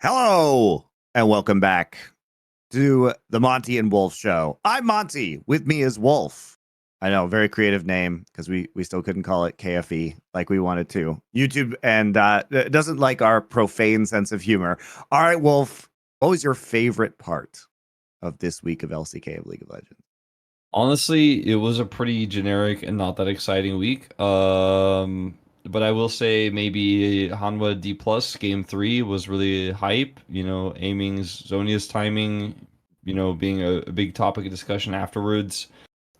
Hello, and welcome back to the Monte and Wolf Show. I'm Monte. With me is Wolf. I know, very creative name because we still couldn't call it KFE like we wanted to. YouTube and it doesn't like our profane sense of humor. All right, Wolf, what was your favorite part of this week of LCK of League of Legends? Honestly, it was a pretty generic and not that exciting week. But I will say maybe Hanwha Dplus game 3 was really hype. Aiming's Zhonya's timing, being a big topic of discussion afterwards.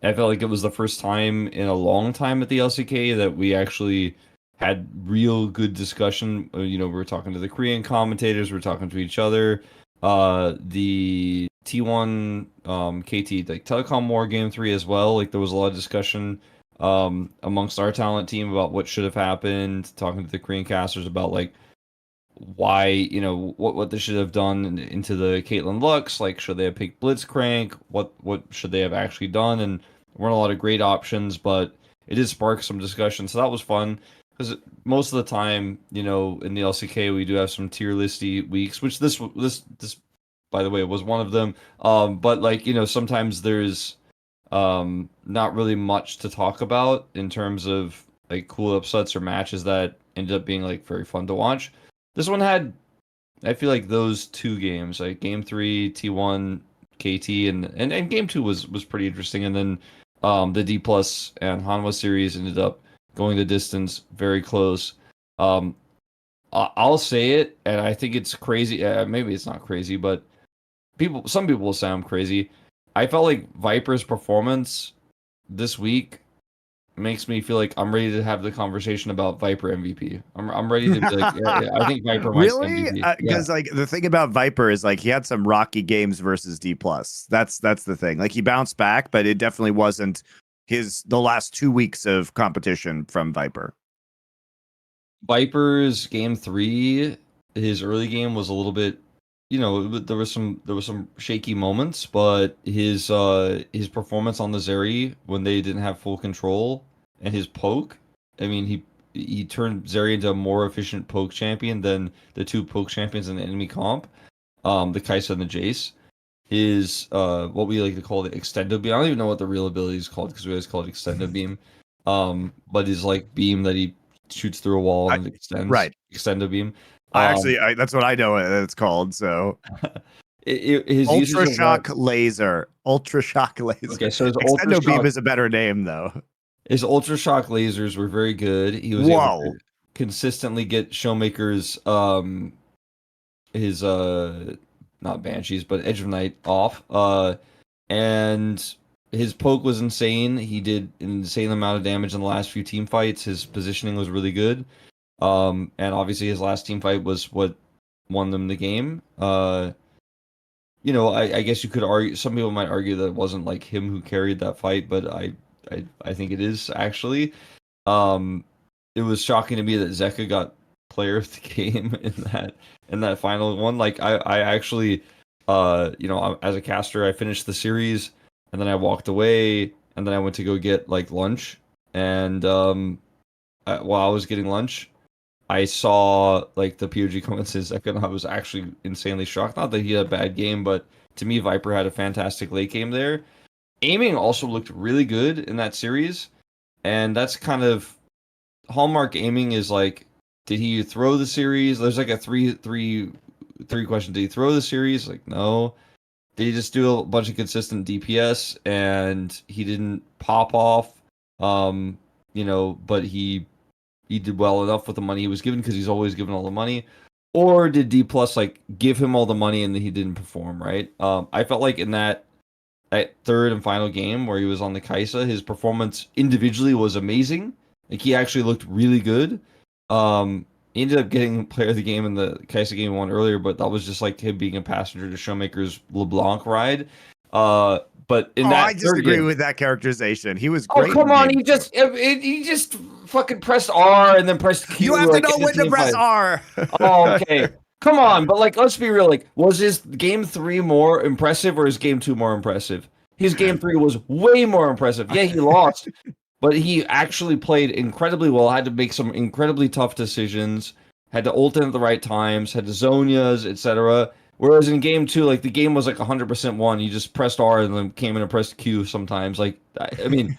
I felt like it was the first time in a long time at the LCK that we actually had real good discussion. We were talking to the Korean commentators, we were talking to each other. The T1 KT like telecom war game 3 as well. Like there was a lot of discussion amongst our talent team about what should have happened, talking to the Korean casters about like why, what they should have done into the Caitlyn Lux, like should they have picked Blitzcrank, what should they have actually done, and there weren't a lot of great options, but it did spark some discussion, so that was fun. Because most of the time, in the LCK, we do have some tier listy weeks, which this by the way was one of them. But like sometimes there's not really much to talk about in terms of like cool upsets or matches that ended up being like very fun to watch. This one had, I feel like those two games, like game 3 T1 KT and game 2 was pretty interesting, and then the Dplus and Hanwha series ended up going the distance, very close. I'll say it, and I think it's crazy. Maybe it's not crazy, but some people will say I'm crazy. I felt like Viper's performance this week makes me feel like I'm ready to have the conversation about Viper MVP. I'm ready to be like, yeah, I think Viper might be Really? MVP. Because like the thing about Viper is like he had some rocky games versus Dplus. That's the thing. Like he bounced back, but it definitely wasn't the last 2 weeks of competition from Viper. Viper's game 3, his early game was a little bit, there was some shaky moments, but his performance on the Zeri when they didn't have full control and his poke, I mean he turned Zeri into a more efficient poke champion than the two poke champions in the enemy comp, the Kai'Sa and the Jace. Is what we like to call the extendo beam. I don't even know what the real ability is called because we always call it extendo beam. But his like beam that he shoots through a wall and it extends. Right. Extendo beam. That's what I know it's called. So His ultra usage of shock that. laser. Ultra shock laser. Okay, so his ultra Extendo beam shock, is a better name though. his ultra shock lasers were very good. He was able Whoa. to consistently get Showmaker's his not Banshees but Edge of Night off. And his poke was insane. He did an insane amount of damage in the last few team fights. His positioning was really good. And obviously his last team fight was what won them the game. I guess you could argue. Some people might argue that it wasn't like him who carried that fight, but I think it is actually. Um, it was shocking to me that Zeka got player of the game in that final one. Like I actually, as a caster, I finished the series and then I walked away and then I went to go get like lunch, and while I was getting lunch, I saw like the POG comments in Zeka, and I was actually insanely shocked. Not that he had a bad game, but to me, Viper had a fantastic late game there. Aiming also looked really good in that series, and that's kind of hallmark aiming is like, did he throw the series? There's like a three question. Did he throw the series? Like, no. Did he just do a bunch of consistent DPS and he didn't pop off? But he did well enough with the money he was given because he's always given all the money. Or did Dplus like give him all the money and he didn't perform, right? I felt like in that third and final game where he was on the Kai'Sa, his performance individually was amazing. Like he actually looked really good. He ended up getting player of the game in the Kai'Sa game one earlier, but that was just like him being a passenger to Showmaker's LeBlanc ride. But in that I third disagree game, with that characterization. He was oh great. come in on, game he just fucking pressed R and then pressed Q. You have to like, know in the when to team press fight. R. Oh, okay. Come on, but like, let's be real. Like, was his game 3 more impressive or his game 2 more impressive? His game 3 was way more impressive. Yeah, he lost, but he actually played incredibly well. Had to make some incredibly tough decisions. had to ult in at the right times, had to Zonias, etc. Whereas in game two, like the game was like 100% won. You just pressed R and then came in and pressed Q sometimes. Like, I mean,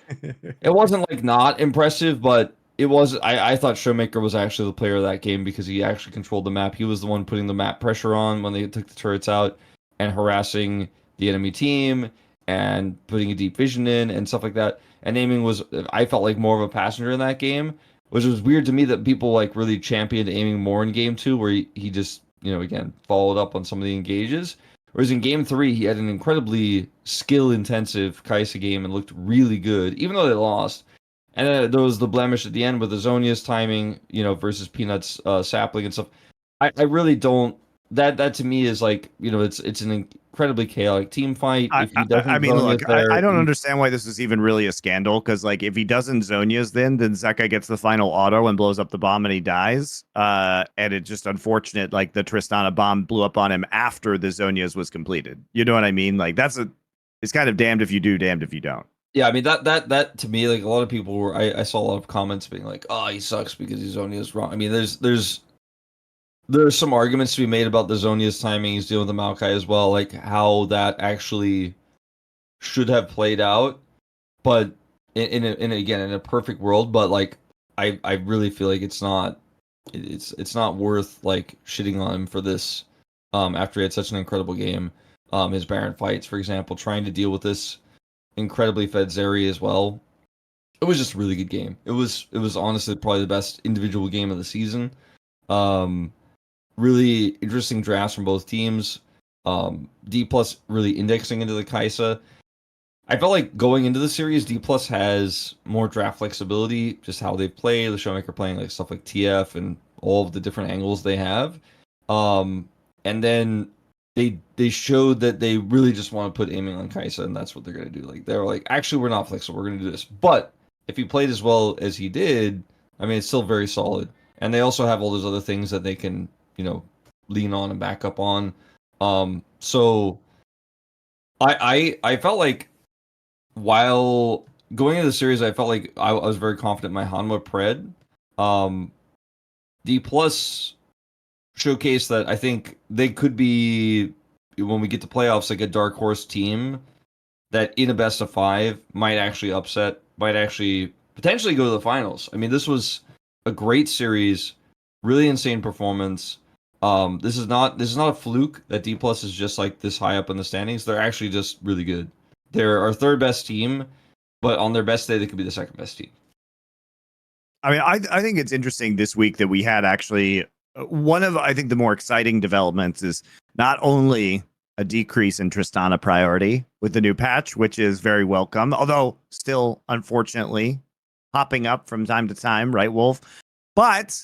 it wasn't like not impressive, but it was. I thought Showmaker was actually the player of that game because he actually controlled the map. He was the one putting the map pressure on when they took the turrets out and harassing the enemy team and putting a deep vision in and stuff like that. And aiming was, I felt like more of a passenger in that game, which was weird to me that people like really championed aiming more in game two, where he just, again, followed up on some of the engages. Whereas in game three, he had an incredibly skill intensive Kai'Sa game and looked really good, even though they lost. And then there was the blemish at the end with the Zonia's timing, versus Peanut's sapling and stuff. I really don't. That to me is like, it's an incredibly chaotic team fight. If he I doesn't mean, look, Zonia's there, I don't understand why this is even really a scandal, because like if he doesn't Zonia's, then Zeka gets the final auto and blows up the bomb and he dies. And it's just unfortunate, like the Tristana bomb blew up on him after the Zonia's was completed. You know what I mean? Like it's kind of damned if you do, damned if you don't. Yeah, I mean that to me, like a lot of people were. I saw a lot of comments being like, "Oh, he sucks because his Zonia's wrong." I mean, there's some arguments to be made about the Zonia's timing. He's dealing with the Maokai as well, like how that actually should have played out. But in a perfect world, but like I really feel like it's not worth like shitting on him for this. After he had such an incredible game, his Baron fights, for example, trying to deal with this incredibly fed Zeri as well. It was just a really good game. It was honestly probably the best individual game of the season. Um, Really interesting drafts from both teams. Dplus really indexing into the Kai'Sa. I felt like going into the series, Dplus has more draft flexibility, just how they play. The Showmaker playing like stuff like TF and all of the different angles they have. Um, and then they showed that they really just want to put aiming on Kai'Sa, and that's what they're gonna do. Like they're like, actually, we're not flexible. We're gonna do this. But if he played as well as he did, I mean, it's still very solid. And they also have all those other things that they can, lean on and back up on. So I felt like while going into the series, I felt like I was very confident in my Hanwha Pred. Um, Dplus showcased that I think they could be, when we get to playoffs, like a dark horse team that in a best of five might actually might actually potentially go to the finals. I mean, this was a great series, really insane performance. This is not a fluke that Dplus is just like this high up in the standings. They're actually just really good. They're our third best team, but on their best day, they could be the second best team. I mean, I think it's interesting this week that we had actually one of, I think, the more exciting developments is not only a decrease in Tristana priority with the new patch, which is very welcome, although still unfortunately popping up from time to time, right, Wolf? But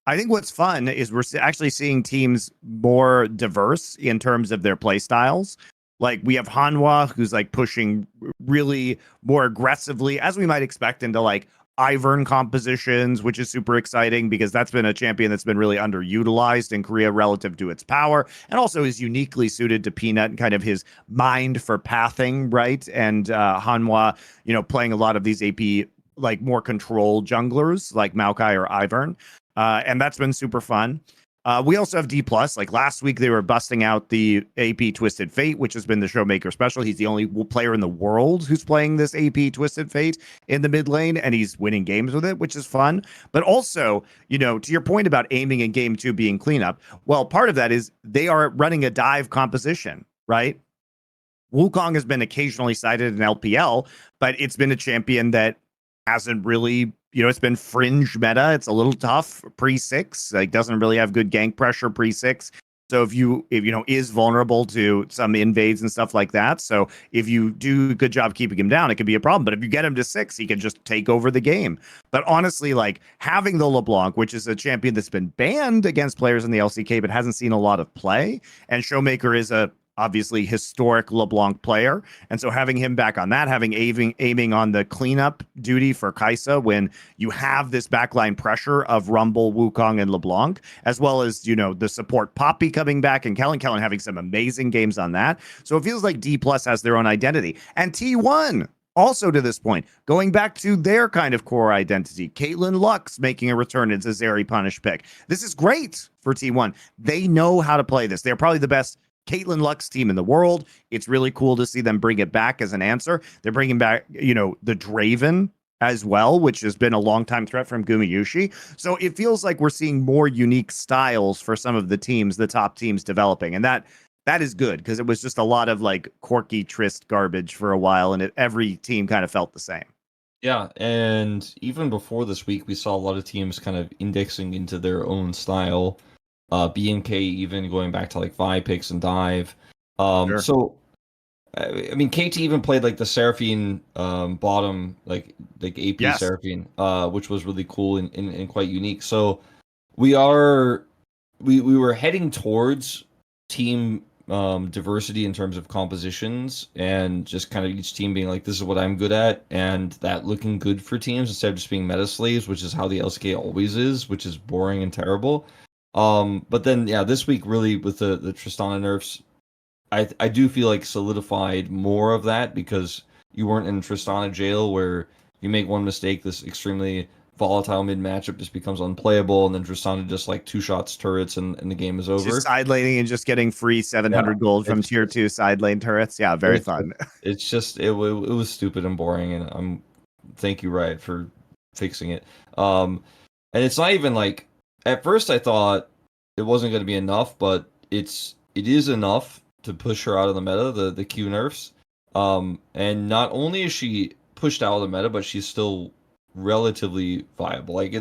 I think what's fun is we're actually seeing teams more diverse in terms of their play styles. Like we have Hanwha, who's like pushing really more aggressively, as we might expect, into like Ivern compositions, which is super exciting because that's been a champion that's been really underutilized in Korea relative to its power, and also is uniquely suited to Peanut and kind of his mind for pathing, right? And Hanwha, playing a lot of these AP like more controlled junglers like Maokai or Ivern. And that's been super fun. We also have Dplus. Like last week, they were busting out the AP Twisted Fate, which has been the Showmaker special. He's the only player in the world who's playing this AP Twisted Fate in the mid lane, and he's winning games with it, which is fun. But also, to your point about aiming in game two being cleanup, well, part of that is they are running a dive composition, right? Wukong has been occasionally cited in LPL, but it's been a champion that hasn't really, it's been fringe meta. It's a little tough pre-6, like doesn't really have good gank pressure pre-6. So if is vulnerable to some invades and stuff like that. So if you do a good job keeping him down, it could be a problem. But if you get him to 6, he can just take over the game. But honestly, like having the LeBlanc, which is a champion that's been banned against players in the LCK, but hasn't seen a lot of play, and Showmaker is a obviously historic LeBlanc player. And so having him back on that, having aiming on the cleanup duty for Kai'Sa when you have this backline pressure of Rumble, Wukong, and LeBlanc, as well as, the support Poppy coming back and Kellen having some amazing games on that. So it feels like Dplus has their own identity. And T1 Also, to this point, going back to their kind of core identity, Caitlyn Lux making a return as a Zeri punish pick. This is great for T1. They know how to play this. They're probably the best Caitlyn Lux team in the world. It's really cool to see them bring it back as an answer. They're bringing back, the Draven as well, which has been a long-time threat from Gumayushi. So it feels like we're seeing more unique styles for some of the top teams developing. And that is good, because it was just a lot of like quirky Trist garbage for a while, and every team kind of felt the same. Yeah, and even before this week, we saw a lot of teams kind of indexing into their own style. BNK even going back to like Vi picks and dive. Sure. So I mean, KT even played like the Seraphine bottom, like AP Yes. Seraphine, which was really cool and quite unique. So we were heading towards team diversity in terms of compositions, and just kind of each team being like, this is what I'm good at, and that looking good for teams instead of just being meta slaves, which is how the LCK always is, which is boring and terrible. But then yeah, this week really with the Tristana nerfs, I do feel like solidified more of that, because you weren't in Tristana jail where you make one mistake, this extremely volatile mid matchup just becomes unplayable, and then Tristana just like two shots turrets and the game is over. Just side laning and just getting free 700 gold from tier 2 side lane turrets. Yeah, very fun. It was stupid and boring, and thank you, Riot, for fixing it. And it's not even like, at first I thought it wasn't going to be enough, but it is enough to push her out of the meta, the Q nerfs. And not only is she pushed out of the meta, but she's still relatively viable. Like,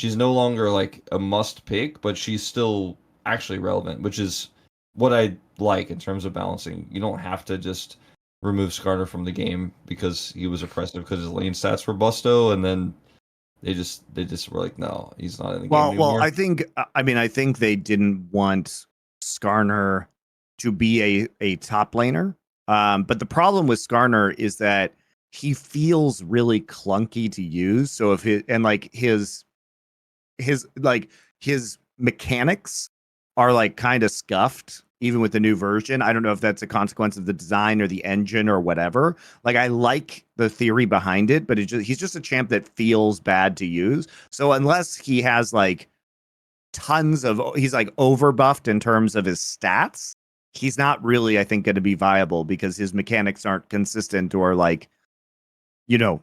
she's no longer like a must pick, but she's still actually relevant, which is what I like in terms of balancing. You don't have to just remove Schröder from the game because he was oppressive because his lane stats were busto, and then they just were like, no, he's not in the game anymore. Well, I think they didn't want Skarner to be a top laner. But the problem with Skarner is that he feels really clunky to use. So if his mechanics are like kind of scuffed, even with the new version. I don't know if that's a consequence of the design or the engine or whatever. Like, I like the theory behind it, but he's just a champ that feels bad to use. So unless he has like he's like overbuffed in terms of his stats, he's not really, I think, going to be viable, because his mechanics aren't consistent or like,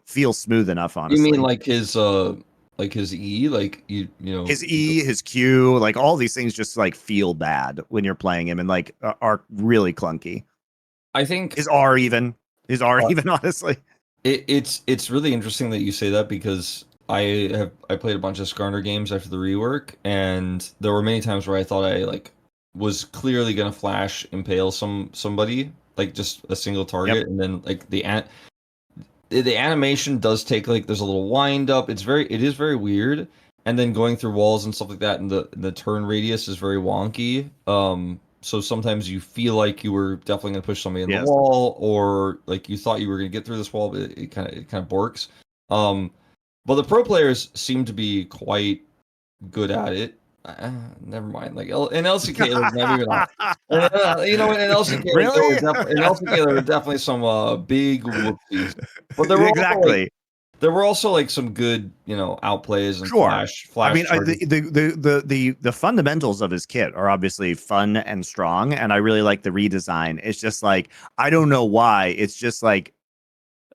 feel smooth enough, honestly. You mean like his E, like his E, his Q, like all these things just like feel bad when you're playing him, and like are really clunky. I think his R even, honestly. It's really interesting that you say that, because I played a bunch of Skarner games after the rework, and there were many times where I thought I like was clearly gonna flash impale somebody, like just a single target. Yep. And then like the animation does take, like, there's a little wind up. It is very weird, and then going through walls and stuff like that, and the turn radius is very wonky. So sometimes you feel like you were definitely going to push somebody in the wall, or like you thought you were going to get through this wall, but it kind of borks. But the pro players seem to be quite good at it. Never mind. Like in LCK, there's never even. In LCK, really? in LCK, there were definitely some big whoopsies. But there were also like some good, outplays and flash. I mean, the fundamentals of his kit are obviously fun and strong, and I really like the redesign. It's just like, I don't know why. It's just like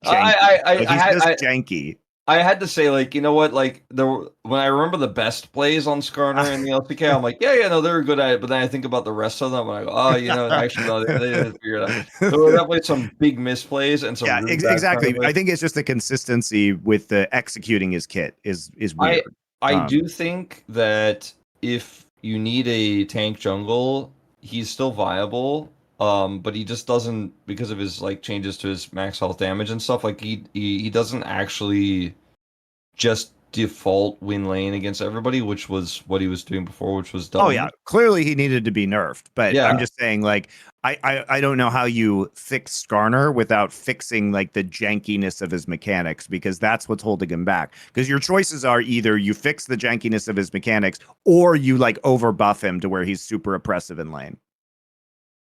janky. He's just janky. I had to say, like, you know what, like, when I remember the best plays on Skarner in the LCK, I'm like, yeah, no, they were good at it. But then I think about the rest of them, and I go, oh, actually, no, they didn't figure it out. There were definitely some big misplays and some really exactly. I think it's just the consistency with the executing his kit is weird. I do think that if you need a tank jungle, he's still viable. But he just doesn't, because of his like changes to his max health damage and stuff. Like he doesn't actually just default win lane against everybody, which was what he was doing before, which was dumb. Oh yeah, clearly he needed to be nerfed. But yeah. I'm just saying, like, I don't know how you fix Skarner without fixing like the jankiness of his mechanics, because that's what's holding him back. Because your choices are either you fix the jankiness of his mechanics, or you like overbuff him to where he's super oppressive in lane.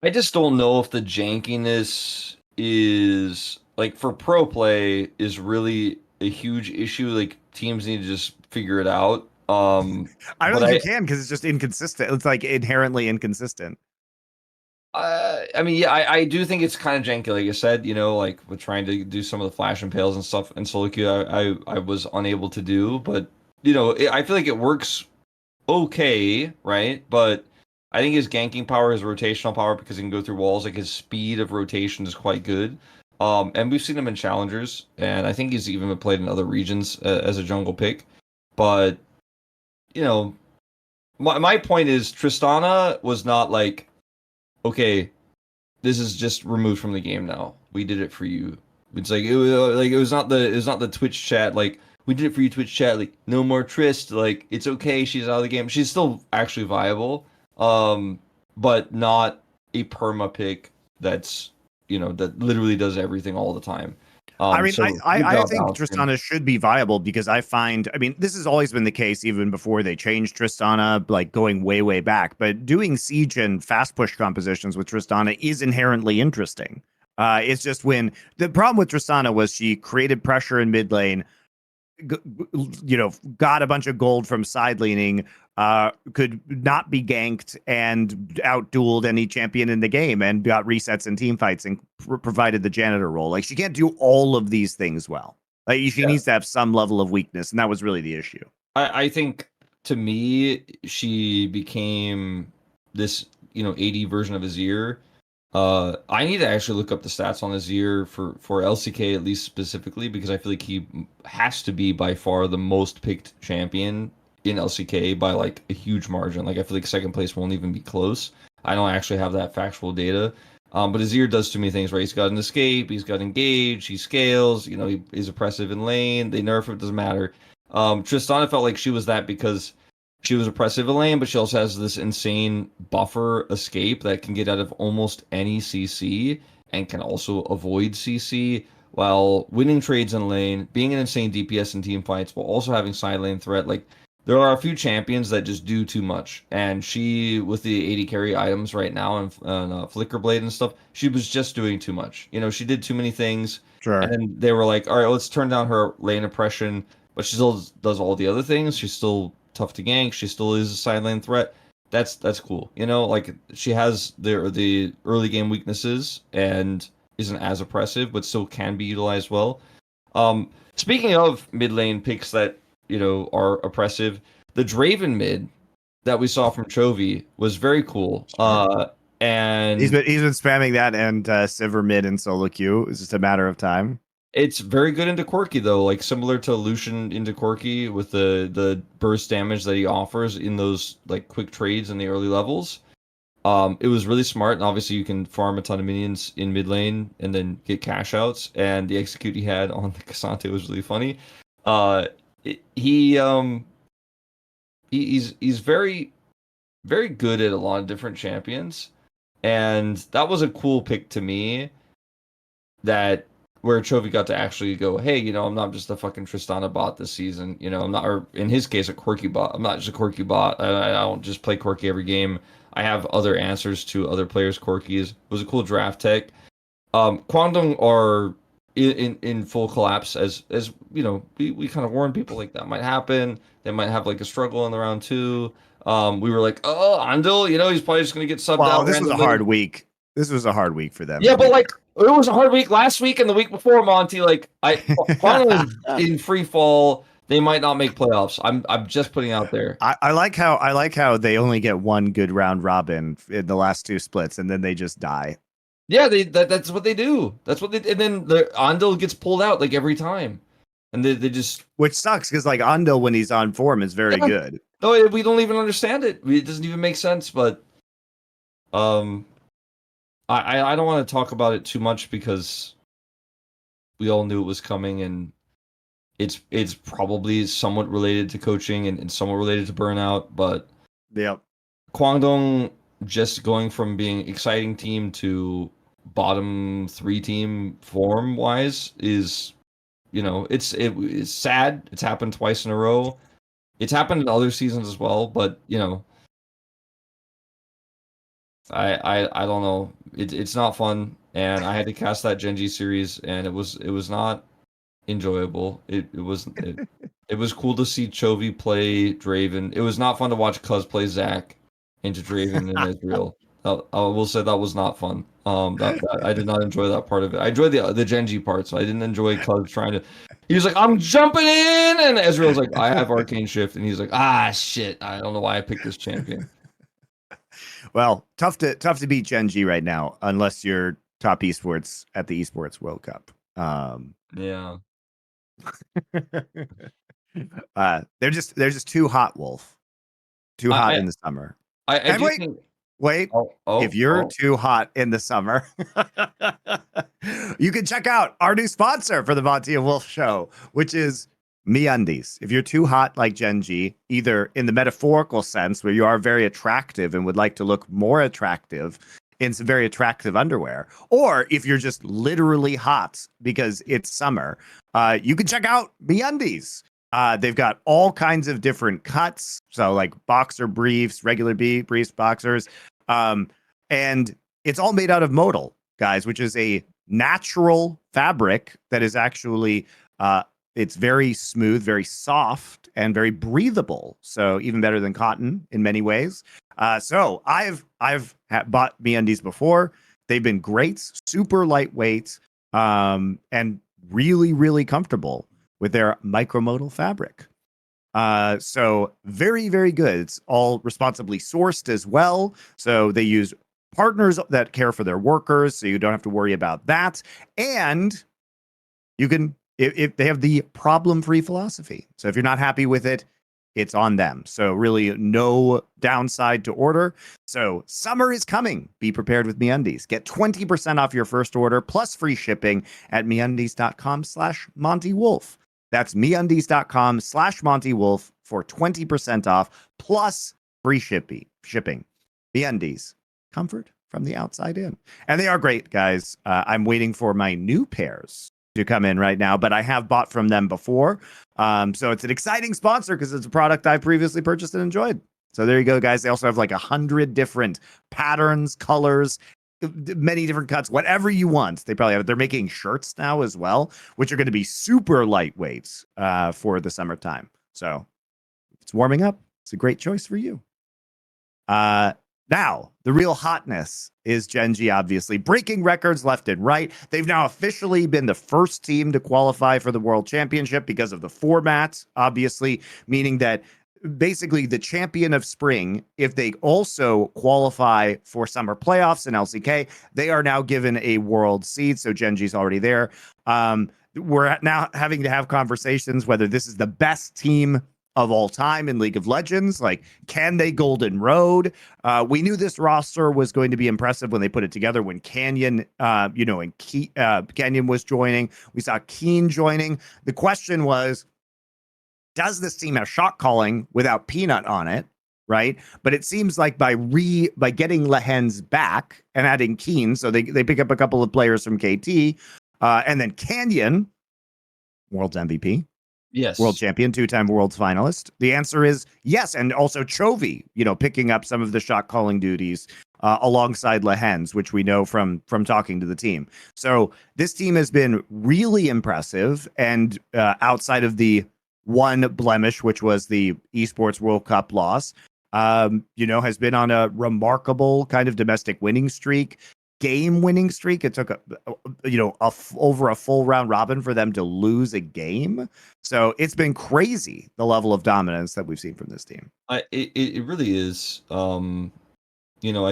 I just don't know if the jankiness is like for pro play is really a huge issue. Like teams need to just figure it out. I don't But think you can because it's just inconsistent. It's like inherently inconsistent. I mean, yeah, I do think it's kind of janky, like I said. Like with trying to do some of the flash and pales and stuff in solo queue, I was unable to do. But I feel like it works okay, right? But I think his ganking power, his rotational power, because he can go through walls, like his speed of rotation is quite good. And we've seen him in challengers, and I think he's even been played in other regions as a jungle pick. But you know, my point is Tristana was not like, okay, this is just removed from the game now. We did it for you. It's like it was not the Twitch chat like we did it for you Twitch chat like no more Trist, like it's okay, she's out of the game. She's still actually viable, but not a perma pick that literally does everything all the time. I mean, So good I job, think balancing. Tristana should be viable because I mean, this has always been the case even before they changed Tristana, like going way, way back. But doing siege and fast push compositions with Tristana is inherently interesting. It's just when the problem with Tristana was she created pressure in mid lane, got a bunch of gold from side leaning, could not be ganked and outdueled any champion in the game and got resets in team fights and provided the janitor role. Like she can't do all of these things well. Like she Yeah. needs to have some level of weakness, and that was really the issue. I think to me she became this 80 version of Azir. I need to actually look up the stats on Azir for LCK at least specifically because I feel like he has to be by far the most picked champion in LCK by like a huge margin. Like I feel like second place won't even be close. I don't actually have that factual data. But Azir does too many things, right? He's got an escape, he's got engage, he scales, he's oppressive in lane, they nerf it, doesn't matter. Tristana felt like she was that because she was oppressive in lane, but she also has this insane buffer escape that can get out of almost any CC and can also avoid CC while winning trades in lane, being an insane DPS in team fights, while also having side lane threat. Like there are a few champions that just do too much, and she with the 80 carry items right now and Flicker Blade and stuff, she was just doing too much. She did too many things, and Sure. then they were like, all right, let's turn down her lane oppression, but she still does all the other things. She's still tough to gank. She still is a side lane threat. That's cool. Like she has the early game weaknesses and isn't as oppressive, but still can be utilized well. Speaking of mid lane picks that are oppressive, the Draven mid that we saw from Chovy was very cool. Sure. He's And been spamming that and Sivir mid and solo queue. It's just a matter of time. it's very good into Quirky though, like similar to Lucian into Quirky with the burst damage that he offers in those like quick trades in the early levels. It was really smart, and obviously you can farm a ton of minions in mid lane and then get cash outs. And the execute he had on the Cassante was really funny. Uh, it- he um he's very very good at a lot of different champions, and that was a cool pick to me that where Chovy got to actually go, hey, I'm not just a fucking Tristana bot this season. I'm not, or in his case, a quirky bot. I'm not just a quirky bot. I don't just play quirky every game. I have other answers to other players' quirkies. It was a cool draft tech. Kwangdong are in full collapse as we kind of warned people like that might happen. They might have like a struggle in the round two. We were like, oh, Andil, he's probably just gonna get subbed Well, out this was a hard randomly. week. This was a hard week for them, Yeah, to be but like fair. it was a hard week last week and the week before, Monty. Like Quantum is in free fall. They might not make playoffs. I'm just putting out there. I like how they only get one good round robin in the last two splits, and then they just die. Yeah, that's what they do. That's what they and then the Andil gets pulled out like every time. And they just Which sucks because like Ando when he's on form is very yeah. good. No, we don't even understand it. It doesn't even make sense, but um I don't want to talk about it too much because we all knew it was coming and it's probably somewhat related to coaching and somewhat related to burnout, but Yep. Kwangdong just going from being exciting team to bottom three team form wise is it's sad. It's happened twice in a row. It's happened in other seasons as well, but I don't know. It's not fun, and I had to cast that Gen.G series, and it was not enjoyable. It was cool to see Chovy play Draven. It was not fun to watch Cuz play Zac into Draven and Israel. I will say that was not fun. That I did not enjoy that part of it. I enjoyed the Gen.G part, so I didn't enjoy Cuz trying to. He was like, "I'm jumping in," and Ezreal's like, "I have Arcane Shift," and he's like, "Ah, shit! I don't know why I picked this champion." Well, tough to beat Gen.G right now, unless you're top esports at the Esports World Cup. Yeah. They're just too hot, Wolf. Too hot I in the summer. I And do wait, think. wait. If you're too hot in the summer, you can check out our new sponsor for the Monte and Wolf Show, which is MeUndies. If you're too hot like Gen.G, either in the metaphorical sense where you are very attractive and would like to look more attractive in some very attractive underwear, or if you're just literally hot because it's summer, you can check out MeUndies. They've got all kinds of different cuts. So like boxer briefs, regular briefs, boxers. And it's all made out of modal, guys, which is a natural fabric that is actually, it's very smooth, very soft, and very breathable. So even better than cotton in many ways. So I've bought MeUndies before. They've been great, super lightweight, and really, really comfortable with their micromodal fabric. So very, very good. It's all responsibly sourced as well. So they use partners that care for their workers, so you don't have to worry about that. And you can, if they have the problem-free philosophy. So if you're not happy with it, it's on them. So really no downside to order. So summer is coming. Be prepared with MeUndies. Get 20% off your first order plus free shipping at MeUndies.com/MonteWolf. That's MeUndies.com/MonteWolf for 20% off plus free shipping. MeUndies, comfort from the outside in. And they are great, guys. I'm waiting for my new pairs to come in right now, but I have bought from them before. So it's an exciting sponsor because it's a product I've previously purchased and enjoyed. So there you go, guys. They also have like 100 different patterns, colors, many different cuts, whatever you want. They probably have. They're making shirts now as well, which are going to be super lightweight for the summertime. So if it's warming up, it's a great choice for you. Now, the real hotness is Gen.G, obviously, breaking records left and right. They've now officially been the first team to qualify for the World Championship because of the format, obviously, meaning that basically the champion of spring, if they also qualify for summer playoffs in LCK, they are now given a world seed. So Gen.G's already there. We're now having to have conversations whether this is the best team of all time in League of Legends. Like, can they Golden Road? We knew this roster was going to be impressive when they put it together. When Canyon, Canyon was joining, we saw Keen joining. The question was, does this team have shot calling without Peanut on it? Right. But it seems like by getting Lehens back and adding Keen, so they pick up a couple of players from KT, and then Canyon, World's MVP. Yes. World champion, two-time world finalist. The answer is yes. And also Chovy, picking up some of the shot calling duties alongside Lehens, which we know from talking to the team. So this team has been really impressive. And outside of the one blemish, which was the Esports World Cup loss, has been on a remarkable kind of domestic winning streak. Game winning streak. It took over a full round robin for them to lose a game. So it's been crazy, the level of dominance that we've seen from this team. It really is. I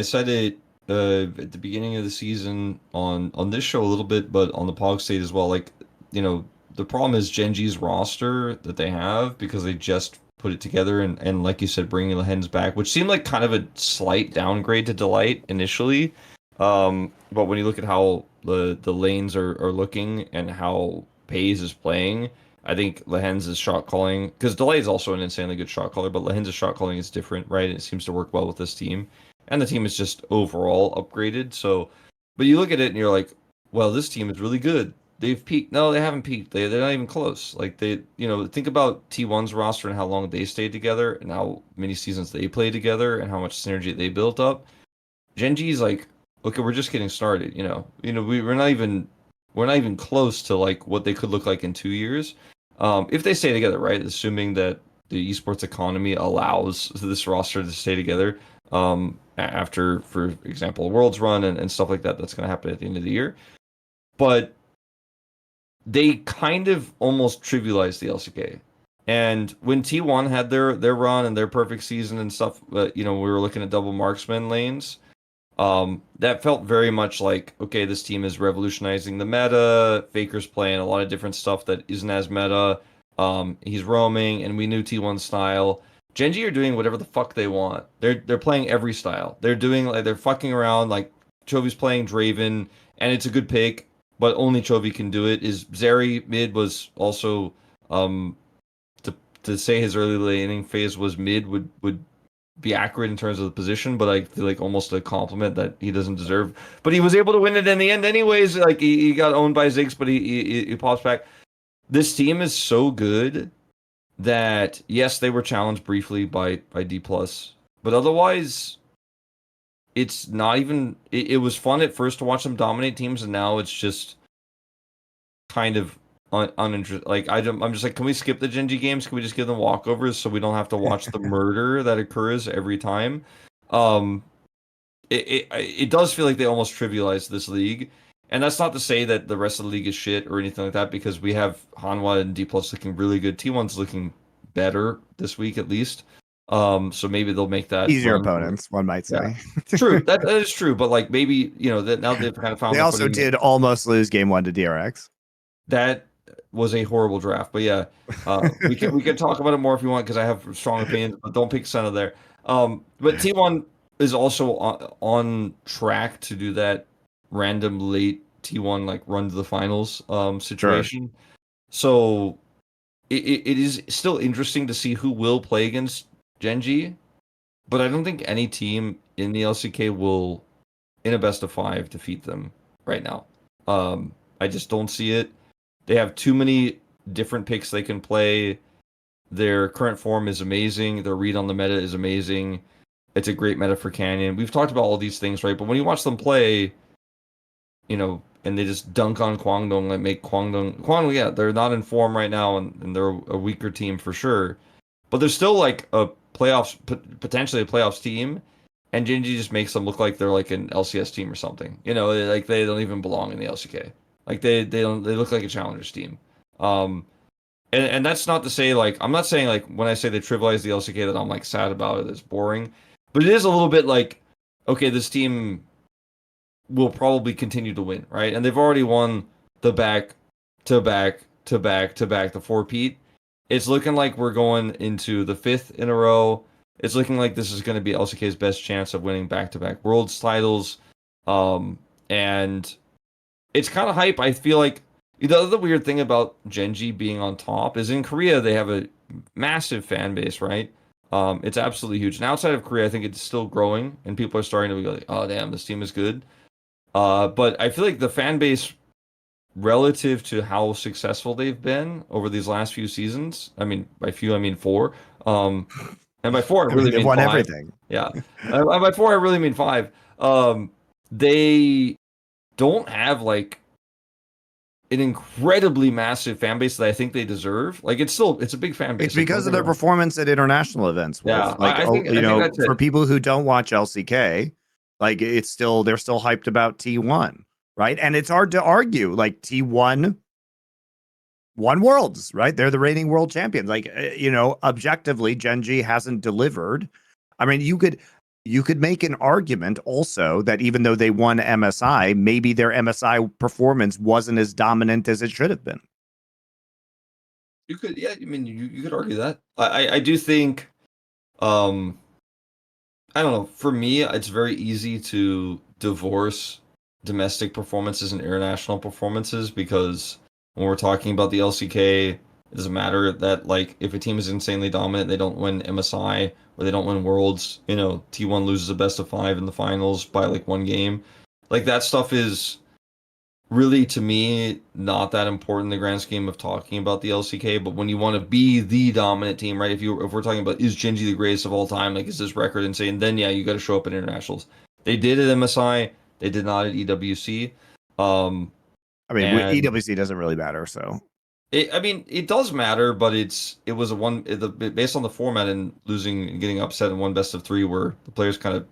said it at the beginning of the season on this show a little bit, but on the Pog State as well. Like, the problem is Gen.G's roster that they have because they just put it together and like you said, bringing the hens back, which seemed like kind of a slight downgrade to Delight initially. But when you look at how the lanes are looking and how Pays is playing, I think Lehens' shot calling, because Delay is also an insanely good shot caller, but Lehens' shot calling is different, right? It seems to work well with this team. And the team is just overall upgraded. So, but you look at it and you're like, well, this team is really good. They've peaked. No, they haven't peaked. They're not even close. Like, think about T1's roster and how long they stayed together and how many seasons they played together and how much synergy they built up. Gen.G's like okay, we're just getting started. We're not even close to like what they could look like in 2 years, if they stay together, right? Assuming that the esports economy allows this roster to stay together. After, for example, Worlds run and stuff like that, that's going to happen at the end of the year. But they kind of almost trivialized the LCK. And when T1 had their run and their perfect season and stuff, we were looking at double marksman lanes. That felt very much like, okay, this team is revolutionizing the meta. Faker's playing a lot of different stuff that isn't as meta. He's roaming, and we knew T1's style. Gen.G are doing whatever the fuck they want. They're playing every style. They're fucking around. Like Chovy's playing Draven, and it's a good pick, but only Chovy can do it. Is Zeri mid was also to say his early laning phase was mid would be accurate in terms of the position, but I feel like almost a compliment that he doesn't deserve. But he was able to win it in the end, anyways. Like he got owned by Ziggs, but he pops back. This team is so good that yes, they were challenged briefly by Dplus, but otherwise, it's not even. It was fun at first to watch them dominate teams, and now it's just kind of uninteresting. Like I'm just like, can we skip the Gen.G games? Can we just give them walkovers so we don't have to watch the murder that occurs every time? It does feel like they almost trivialized this league, and that's not to say that the rest of the league is shit or anything like that, because we have Hanwha and Dplus looking really good. T1's looking better this week at least. So maybe they'll make that easier run. opponents, one might say. Yeah. True, that is true, but like maybe that now they've kind of found. They also did almost lose game 1 to DRX. That was a horrible draft, but yeah, we can talk about it more if you want, because I have strong opinions, but don't pick Senna there. But T1 is also on track to do that random late T1 like run to the finals situation. Sure. So it is still interesting to see who will play against Gen.G, but I don't think any team in the LCK will, in a best of 5, defeat them right now. I just don't see it. They have too many different picks they can play. Their current form is amazing. Their read on the meta is amazing. It's a great meta for Canyon. We've talked about all these things, right? But when you watch them play, and they just dunk on Kwangdong, like make Kwangdong, yeah, they're not in form right now, and they're a weaker team for sure. But they're still like a playoffs, potentially a playoffs team, and Gen.G just makes them look like they're like an LCS team or something. Like they don't even belong in the LCK. Like they look like a challengers team. And that's not to say, like, I'm not saying like when I say they trivialize the LCK that I'm like sad about it, it's boring. But it is a little bit like, okay, this team will probably continue to win, right? And they've already won the back to back to back to back, the 4-peat. It's looking like we're going into the 5th in a row. It's looking like this is going to be LCK's best chance of winning back-to-back Worlds titles. And it's kind of hype. I feel like the other weird thing about Gen.G being on top is in Korea, they have a massive fan base, right? It's absolutely huge. And outside of Korea, I think it's still growing, and people are starting to be like, oh, damn, this team is good. But I feel like the fan base, relative to how successful they've been over these last few seasons, I mean, by few, I mean 4. And by 4, I really mean 5. They've won everything. Yeah. By 4, I really mean 5. They don't have, like, an incredibly massive fan base that I think they deserve. Like it's a big fan base. It's because of their performance at international events. Yeah, like I think for people who don't watch LCK, like they're still hyped about T1, right? And it's hard to argue. Like T1 won Worlds, right? They're the reigning world champions. Like objectively, Gen.G hasn't delivered. I mean, you could make an argument also that even though they won MSI, maybe their MSI performance wasn't as dominant as it should have been. You could, yeah. I mean, you could argue that. I do think, I don't know. For me, it's very easy to divorce domestic performances and international performances, because when we're talking about the LCK, it doesn't matter that, like, if a team is insanely dominant, they don't win MSI or they don't win Worlds, T1 loses a best of 5 in the finals by like 1 game. Like that stuff is really, to me, not that important in the grand scheme of talking about the LCK. But when you want to be the dominant team, right? If we're talking about, is Gen.G the greatest of all time? Like, is this record insane? Then yeah, you got to show up in internationals. They did at MSI. They did not at EWC. I mean, and EWC doesn't really matter, so. I mean, it does matter, but it was based on the format and losing and getting upset in one best of three, where the players kind of,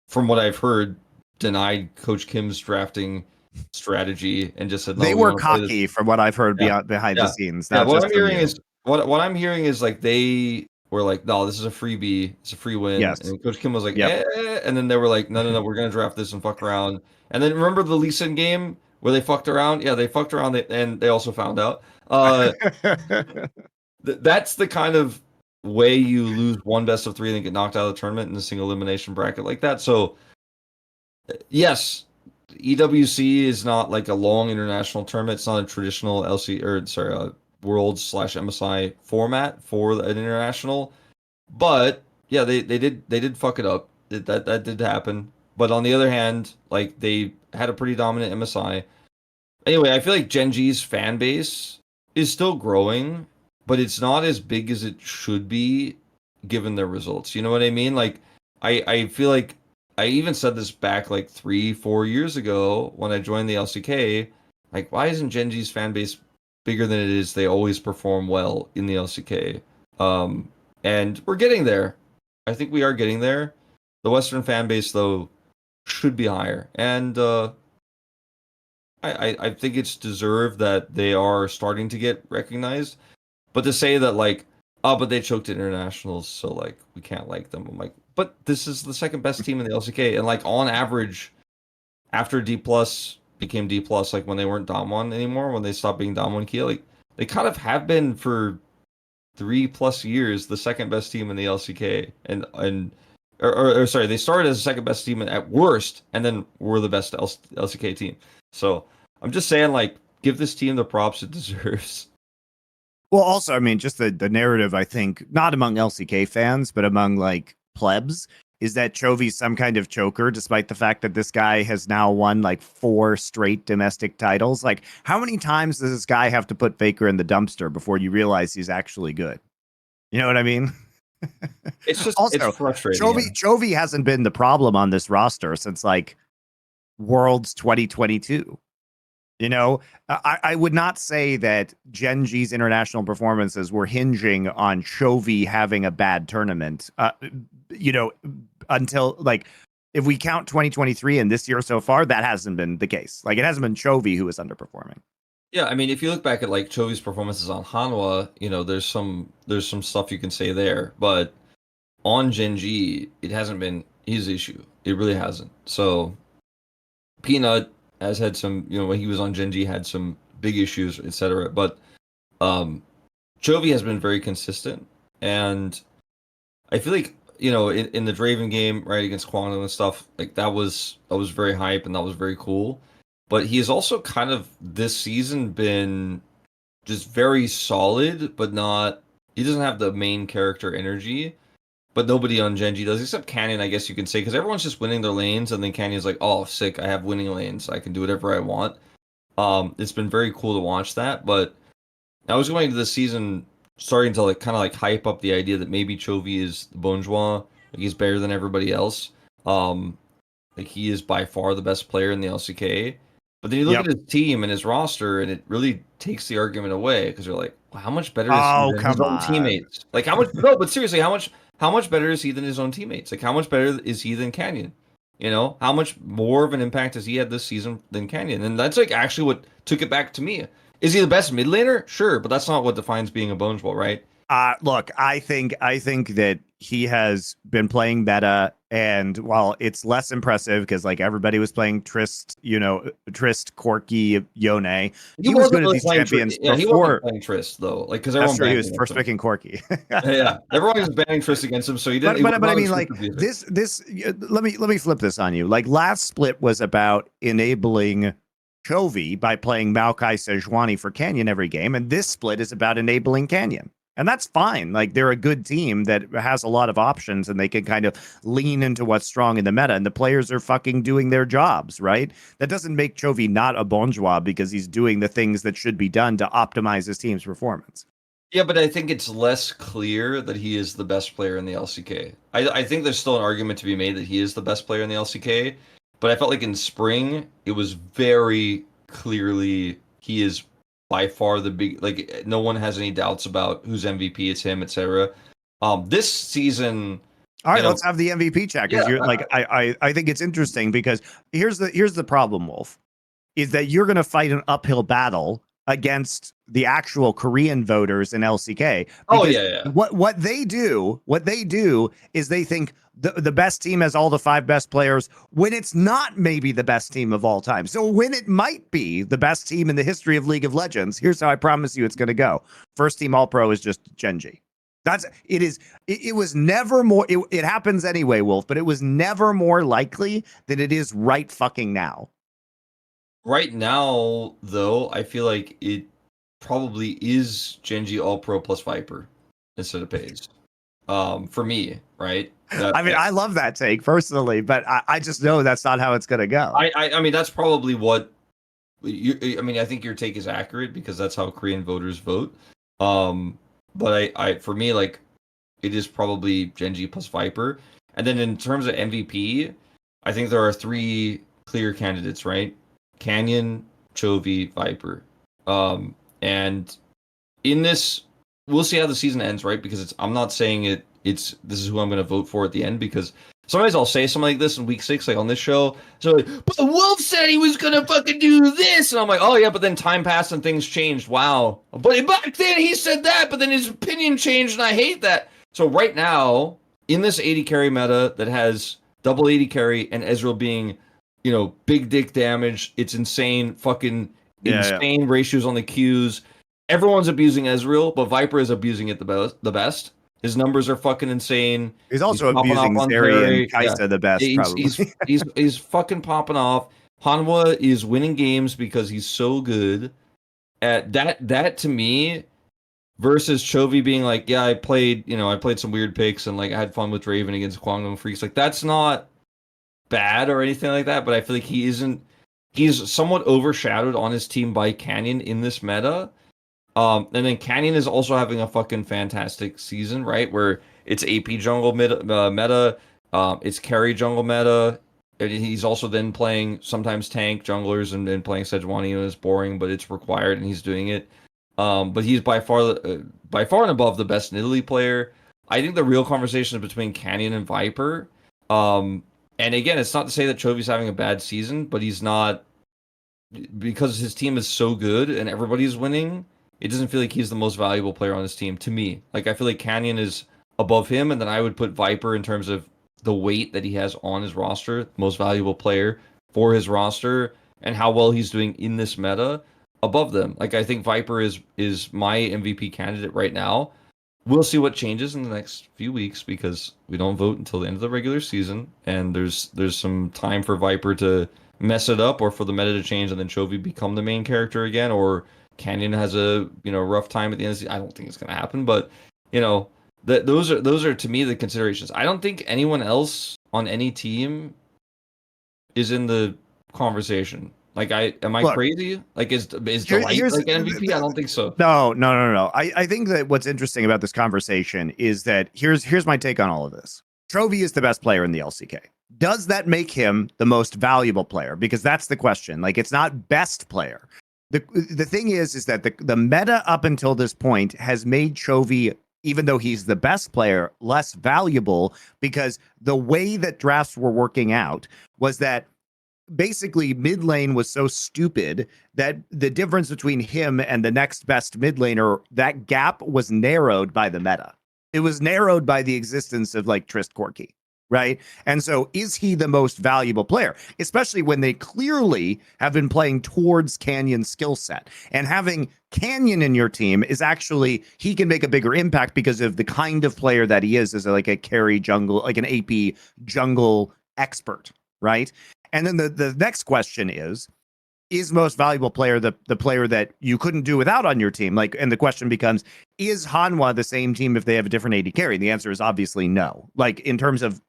from what I've heard, denied Coach Kim's drafting strategy and just said, no, They we were want to play this. cocky from what I've heard Yeah. behind the scenes. Yeah, Not what just I'm from hearing you. is what I'm hearing is like they were like, no, this is a freebie, it's a free win. Yes. And Coach Kim was like, Yep. and then they were like, no, we're gonna draft this and fuck around. And then remember the Lee Sin game where they fucked around? Yeah, they fucked around and they also found out. That's the kind of way you lose one best of three and then get knocked out of the tournament in a single elimination bracket like that. So yes, EWC is not like a long international tournament. It's not a traditional World/MSI format for an international. But yeah, they did fuck it up. That did happen. But on the other hand, like they had a pretty dominant MSI. Anyway, I feel like Gen.G's fan base is still growing, but it's not as big as it should be given their results. You know what I mean? Like I feel like I even said this back like 3-4 years ago when I joined the LCK. Like, why isn't Gen.G's fan base bigger than it is? They always perform well in the LCK. And we're getting there. I think we are getting there. The Western fan base, though, should be higher. And I think it's deserved that they are starting to get recognized. But to say that, like, oh, but they choked at internationals, so, like, we can't like them. I'm like, but this is the second best team in the LCK. And, like, on average, after Dplus became Dplus, like, when they weren't Dom 1 anymore, when they stopped being Dom 1 key, like, they kind of have been for 3+ years the second best team in the LCK. Or sorry, they started as the second best team at worst, and then were the best LCK team. So I'm just saying, like, give this team the props it deserves. Well, also, I mean, just the narrative, I think, not among LCK fans, but among like plebs, is that Chovy's some kind of choker, despite the fact that this guy has now won like 4 straight domestic titles. Like, how many times does this guy have to put Faker in the dumpster before you realize he's actually good? You know what I mean? It's just also, it's frustrating. Chovy hasn't been the problem on this roster since like Worlds 2022. You know, I would not say that Gen.G's international performances were hinging on Chovy having a bad tournament. You know, until like if we count 2023 and this year so far, that hasn't been the case. Like it hasn't been Chovy who is underperforming. Yeah, I mean, if you look back at like Chovy's performances on Hanwha, you know, there's some stuff you can say there, but on Gen.G, it hasn't been his issue. It really hasn't. So Peanut has had some, you know, when he was on Gen.G had some big issues, etc. But Chovy has been very consistent, and I feel like, you know, in the Draven game, right, against Quantum and stuff, like that was very hype and that was very cool. But he has also kind of this season been just very solid, but not. He doesn't have the main character energy. But nobody on Gen.G does, except Canyon, I guess you can say, because everyone's just winning their lanes, and then Canyon's like, "Oh, sick! I have winning lanes. I can do whatever I want." It's been very cool to watch that. But I was going into the season starting to like kind of like hype up the idea that maybe Chovy is the bonjwa, like he's better than everybody else. Like he is by far the best player in the LCK. But then you look at his team and his roster, and it really takes the argument away because you're like, well, how much better is he than his own teammates? Like how much? No, but seriously, how much better is he than his own teammates? Like how much better is he than Canyon? You know, how much more of an impact has he had this season than Canyon? And that's like actually what took it back to me. Is he the best mid laner? Sure, but that's not what defines being a bonjwa, right? Look, I think that he has been playing meta, and while it's less impressive because like everybody was playing Trist, you know, Trist, Corki, Yone, he was good at these champions yeah, before. He wasn't playing Trist though, like because everyone he was first picking Corki. Yeah, everyone was banning Trist against him, so he didn't. But I mean, like this. Let me flip this on you. Like last split was about enabling Chovy by playing Maokai Sejuani for Canyon every game, and this split is about enabling Canyon. And that's fine. Like they're a good team that has a lot of options and they can kind of lean into what's strong in the meta. And the players are fucking doing their jobs, right? That doesn't make Chovy not a bonjwa because he's doing the things that should be done to optimize his team's performance. Yeah, but I think it's less clear that he is the best player in the LCK. I think there's still an argument to be made that he is the best player in the LCK, But I felt like in spring, it was very clearly he is by far the big, like, no one has any doubts about who's MVP, it's him, etc. This season, All right, you know, let's have the MVP check. Because yeah, you're like, I think it's interesting because here's the problem, Wolf, is that you're going to fight an uphill battle against the actual Korean voters in LCK. oh Because yeah, yeah. what they do is they think the best team has all the 5 best players when it's not maybe the best team of all time. So when it might be the best team in the history of League of Legends, here's how I promise you it's going to go. First team All Pro is just Gen.G. It was never more. It happens anyway, Wolf, but it was never more likely than it is right fucking now. Right now, though, I feel like it probably is Gen.G All Pro plus Viper instead of Pays. For me, right? I mean, I love that take personally, but I just know that's not how it's going to go. I mean, that's probably what I mean, I think your take is accurate because that's how Korean voters vote. But I for me, like, it is probably Gen.G plus Viper. And then in terms of MVP, I think there are 3 clear candidates, right? Canyon, Chovy, Viper. And in this, we'll see how the season ends, right? Because I'm not saying this is who I'm going to vote for at the end, because sometimes I'll say something like this in week 6, like on this show. So, like, but Wolf said he was going to fucking do this. And I'm like, oh yeah, but then time passed and things changed. Wow. But back then he said that, but then his opinion changed and I hate that. So right now, in this 80 carry meta that has double 80 carry and Ezreal being, big dick damage, it's insane, fucking insane ratios on the Qs. Everyone's abusing Ezreal, but Viper is abusing it the best. His numbers are fucking insane. He's also abusing Zeri and Kaisa the best, probably. He's fucking popping off. Hanwha is winning games because he's so good at that. That to me, versus Chovy being like, yeah, I played some weird picks and like I had fun with Raven against Kwangdong Freaks. Like, that's not bad or anything like that, but I feel like he's somewhat overshadowed on his team by Canyon in this meta. And then Canyon is also having a fucking fantastic season, right? Where it's AP jungle meta, it's carry jungle meta. And he's also then playing sometimes tank junglers and playing Sejuani, and it's boring, but it's required, and he's doing it. But he's by far and above the best Italy player. I think the real conversation is between Canyon and Viper. And again, it's not to say that Chovy's having a bad season, but he's not, because his team is so good and everybody's winning. It doesn't feel like he's the most valuable player on his team to me. Like, I feel like Canyon is above him, and then I would put Viper in terms of the weight that he has on his roster, most valuable player for his roster, and how well he's doing in this meta, above them. Like, I think Viper is my MVP candidate right now. We'll see what changes in the next few weeks because we don't vote until the end of the regular season, and there's some time for Viper to mess it up, or for the meta to change and then Chovy become the main character again, or Canyon has a rough time at the end of the season. I don't think it's going to happen, but those are to me the considerations. I don't think anyone else on any team is in the conversation. Like, am I crazy? Like, is Delight like MVP? I don't think so. No. I think that what's interesting about this conversation is that here's my take on all of this. Chovy is the best player in the LCK. Does that make him the most valuable player? Because that's the question. Like, it's not best player. The thing is that the meta up until this point has made Chovy, even though he's the best player, less valuable, because the way that drafts were working out was that basically mid lane was so stupid that the difference between him and the next best mid laner, that gap was narrowed by the meta. It was narrowed by the existence of like Trist Corki. Right. And so is he the most valuable player, especially when they clearly have been playing towards Canyon's skill set, and having Canyon in your team is actually, he can make a bigger impact because of the kind of player that he is like a carry jungle, like an AP jungle expert. Right. And then the next question is most valuable player the player that you couldn't do without on your team? Like, and the question becomes, is Hanwha the same team if they have a different AD carry? And the answer is obviously no. Like, in terms of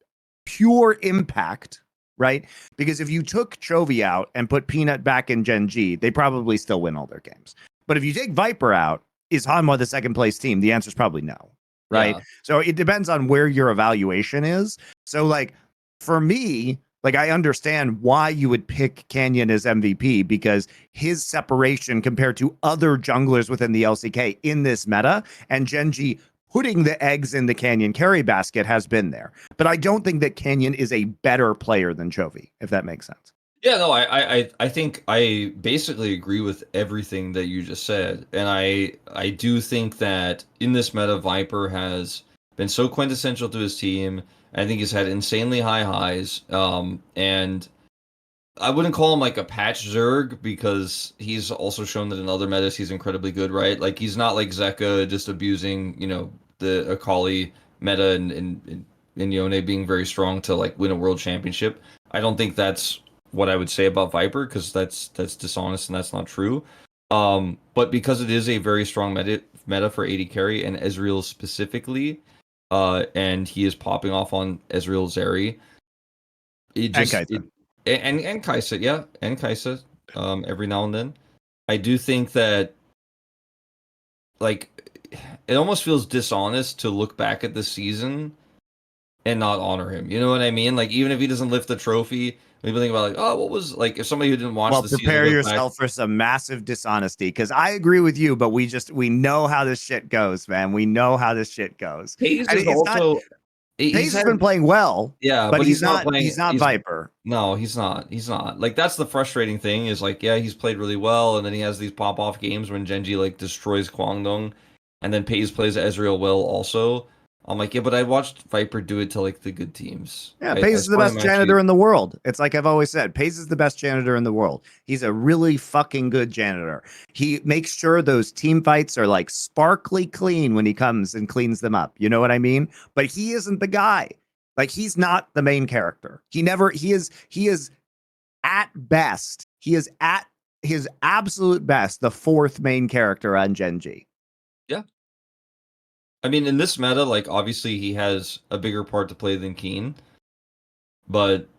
pure impact, right? Because if you took Chovy out and put Peanut back in Gen.G, they probably still win all their games. But if you take Viper out, is Hanwha the second place team? The answer is probably no, right? Yeah. So it depends on where your evaluation is. So, like, for me, Like, I understand why you would pick Canyon as MVP, because his separation compared to other junglers within the LCK in this meta, and Gen.G putting the eggs in the Canyon carry basket, has been there. But I don't think that Canyon is a better player than Chovy, if that makes sense. Yeah, no, I think I basically agree with everything that you just said, and I do think that in this meta, Viper has been so quintessential to his team. I think he's had insanely high highs, and I wouldn't call him like a patch Zerg, because he's also shown that in other metas he's incredibly good, right? Like, he's not like Zeka just abusing, the Akali meta and Yone being very strong to like win a world championship. I don't think that's what I would say about Viper, because that's dishonest and that's not true. But because it is a very strong meta for AD carry and Ezreal specifically, and he is popping off on Ezreal Zeri, it just And Kaisa. and Kaisa, yeah, and Kaisa, every now and then. I do think that, like, it almost feels dishonest to look back at the season and not honor him. You know what I mean? Like, even if he doesn't lift the trophy, people think about like, oh, what was, like, if somebody who didn't watch the season Prepare look back. yourself for some massive dishonesty, because I agree with you, but we know how this shit goes, man. We know how this shit goes. Hayes And is also Hayes has been playing well, yeah, but he's not playing. He's not Viper. No, he's not. He's not. Like, that's the frustrating thing, is like, yeah, he's played really well, and then he has these pop off games when Gen.G like destroys Kwangdong, and then Pays plays Ezreal well also. I'm like, yeah, but I watched Viper do it to like the good teams. Yeah, I Pays is the saw best him janitor in the world. It's like I've always said, Pays is the best janitor in the world. He's a really fucking good janitor. He makes sure those team fights are like sparkly clean when he comes and cleans them up. You know what I mean? But he isn't the guy. Like, he's not the main character. He is at best, he is at his absolute best, the fourth main character on Gen.G. Yeah. I mean, in this meta, like, obviously he has a bigger part to play than Keen, but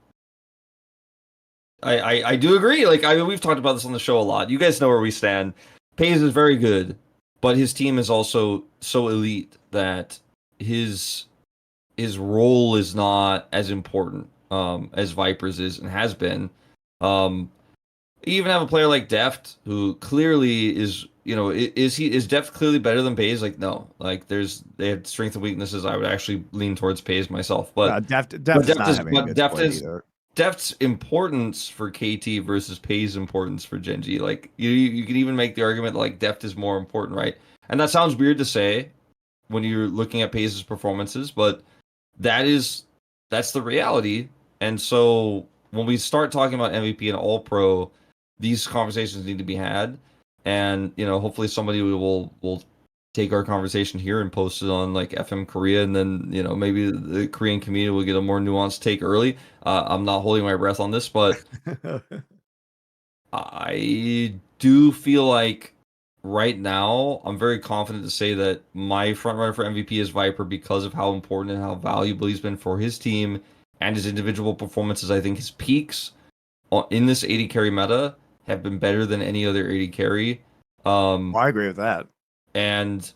I do agree. Like, I mean, we've talked about this on the show a lot. You guys know where we stand. Pays is very good, but his team is also so elite that his role is not as important as Viper's is and has been. You even have a player like Deft, who clearly is, is Deft clearly better than Pays? Like, no. Like, they have strengths and weaknesses. I would actually lean towards Pays myself, but Deft is not having a good split either. Deft's importance for KT versus Pays importance for Gen.G. Like, you can even make the argument like Deft is more important, right? And that sounds weird to say when you're looking at Pays' performances, but that's the reality. And so when we start talking about MVP and All Pro, these conversations need to be had. And hopefully somebody will take our conversation here and post it on like FM Korea, and then maybe the Korean community will get a more nuanced take early. I'm not holding my breath on this, but I do feel like right now I'm very confident to say that my front runner for MVP is Viper, because of how important and how valuable he's been for his team and his individual performances. I think his peaks in this AD carry meta have been better than any other AD carry. I agree with that. And